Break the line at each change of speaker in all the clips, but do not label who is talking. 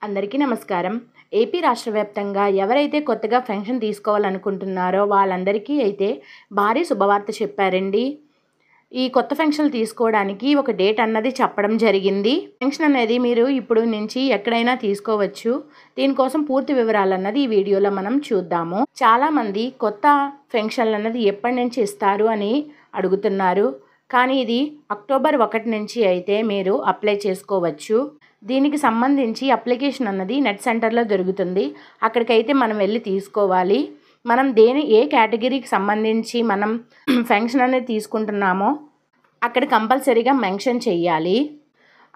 అందరికీ నమస్కారం. ఏపీ రాష్ట్ర వ్యాప్తంగా ఎవరైతే కొత్తగా పెన్షన్ తీసుకోవాలనుకుంటున్నారో వాళ్ళందరికీ అయితే భారీ శుభవార్త చెప్పారండి. ఈ కొత్త పెన్షన్లు తీసుకోవడానికి ఒక డేట్ అన్నది చెప్పడం జరిగింది. పెన్షన్ అనేది మీరు ఇప్పుడు నుంచి ఎక్కడైనా తీసుకోవచ్చు. దీనికోసం పూర్తి వివరాలన్నది ఈ వీడియోలో మనం చూద్దాము. చాలామంది కొత్త పెన్షన్లు అన్నది ఎప్పటి నుంచి ఇస్తారు అని అడుగుతున్నారు. కానీ ఇది అక్టోబర్ 1 నుంచి అయితే మీరు అప్లై చేసుకోవచ్చు. దీనికి సంబంధించి అప్లికేషన్ అన్నది నెట్ సెంటర్లో దొరుకుతుంది. అక్కడికైతే మనం వెళ్ళి తీసుకోవాలి. మనం ఏ కేటగిరీకి సంబంధించి మనం పెన్షన్ అనేది తీసుకుంటున్నామో అక్కడ కంపల్సరీగా మెన్షన్ చెయ్యాలి.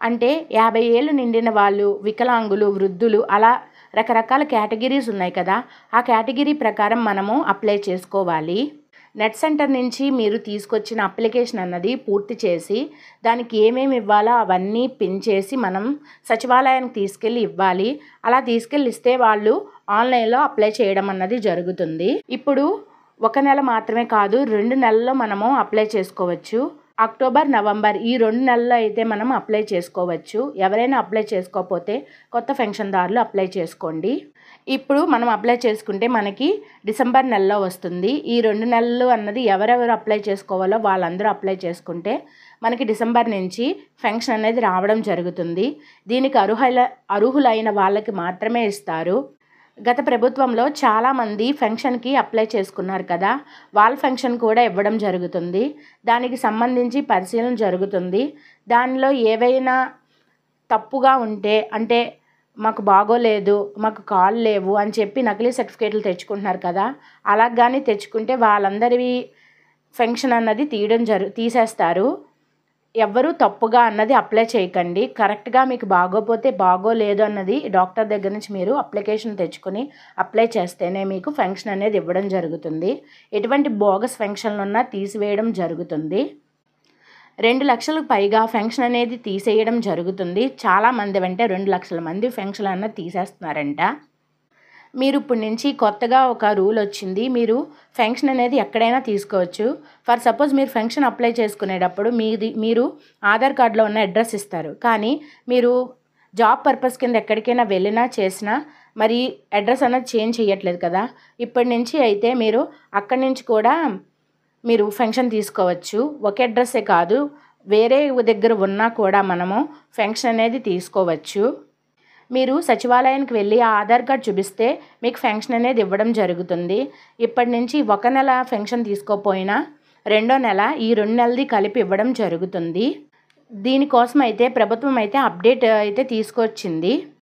అంటే 50 ఏళ్ళు నిండిన వాళ్ళు, వికలాంగులు, వృద్ధులు అలా రకరకాల కేటగిరీస్ ఉన్నాయి కదా, ఆ కేటగిరీ ప్రకారం మనము అప్లై చేసుకోవాలి. నెట్ సెంటర్ నుంచి మీరు తీసుకొచ్చిన అప్లికేషన్ అన్నది పూర్తి చేసి దానికి ఏమేమి ఇవ్వాలో అవన్నీ పిన్ చేసి మనం సచివాలయానికి తీసుకెళ్ళి ఇవ్వాలి. అలా తీసుకెళ్ళి ఇస్తే వాళ్ళు ఆన్లైన్లో అప్లై చేయడం అన్నది జరుగుతుంది. ఇప్పుడు 1 నెల మాత్రమే కాదు, 2 నెలల్లో మనము అప్లై చేసుకోవచ్చు. అక్టోబర్, నవంబర్ ఈ 2 నెలల్లో అయితే మనం అప్లై చేసుకోవచ్చు. ఎవరైనా అప్లై చేసుకోకపోతే కొత్త పెన్షన్దారులు అప్లై చేసుకోండి. ఇప్పుడు మనం అప్లై చేసుకుంటే మనకి డిసెంబర్ నెలలో వస్తుంది. ఈ 2 నెలలు అన్నది ఎవరెవరు అప్లై చేసుకోవాలో వాళ్ళందరూ అప్లై చేసుకుంటే మనకి డిసెంబర్ నుంచి పెన్షన్ అనేది రావడం జరుగుతుంది. దీనికి అర్హులైన వాళ్ళకి మాత్రమే ఇస్తారు. గత ప్రభుత్వంలో చాలామంది పెన్షన్కి అప్లై చేసుకున్నారు కదా, వాళ్ళ పెన్షన్ కూడా ఇవ్వడం జరుగుతుంది. దానికి సంబంధించి పరిశీలన జరుగుతుంది. దానిలో ఏవైనా తప్పుగా ఉంటే, అంటే మాకు బాగోలేదు, మాకు కాళ్ళు లేవు అని చెప్పి నకిలీ సర్టిఫికేట్లు తెచ్చుకుంటున్నారు కదా, అలాగని తెచ్చుకుంటే వాళ్ళందరివి పెన్షన్ అన్నది తీసేస్తారు. ఎవ్వరూ తప్పుగా అన్నది అప్లై చేయకండి. కరెక్ట్గా మీకు బాగోపోతే బాగోలేదు అన్నది డాక్టర్ దగ్గర నుంచి మీరు అప్లికేషన్ తెచ్చుకొని అప్లై చేస్తేనే మీకు పెన్షన్ అనేది ఇవ్వడం జరుగుతుంది. ఎటువంటి బోగస్ పెన్షన్లు ఉన్నా తీసివేయడం జరుగుతుంది. 2 లక్షలకు పైగా పెన్షన్ అనేది తీసేయడం జరుగుతుంది. చాలామంది అంటే 2 లక్షల మంది పెన్షన్ అన్నది తీసేస్తున్నారంట. మీరు ఇప్పటి నుంచి కొత్తగా ఒక రూల్ వచ్చింది. మీరు పెన్షన్ అనేది ఎక్కడైనా తీసుకోవచ్చు. ఫర్ సపోజ్ మీరు పెన్షన్ అప్లై చేసుకునేటప్పుడు మీరు ఆధార్ కార్డులో ఉన్న అడ్రస్ ఇస్తారు. కానీ మీరు జాబ్ పర్పస్ కింద ఎక్కడికైనా వెళ్ళినా చేసినా మరి అడ్రస్ అనేది చేంజ్ చేయట్లేదు కదా, ఇప్పటి నుంచి అయితే మీరు అక్కడి నుంచి కూడా మీరు పెన్షన్ తీసుకోవచ్చు. ఒకే అడ్రస్సే కాదు, వేరే దగ్గర ఉన్నా కూడా మనము పెన్షన్ అనేది తీసుకోవచ్చు. మీరు సచివాలయానికి వెళ్ళి ఆ ఆధార్ కార్డు చూపిస్తే మీకు పెన్షన్ అనేది ఇవ్వడం జరుగుతుంది. ఇప్పటి నుంచి 1 నెల పెన్షన్ తీసుకోపోయినా 2వ నెల ఈ 2 నెలది కలిపి ఇవ్వడం జరుగుతుంది. దీనికోసం అయితే ప్రభుత్వం అయితే అప్డేట్ అయితే తీసుకొచ్చింది.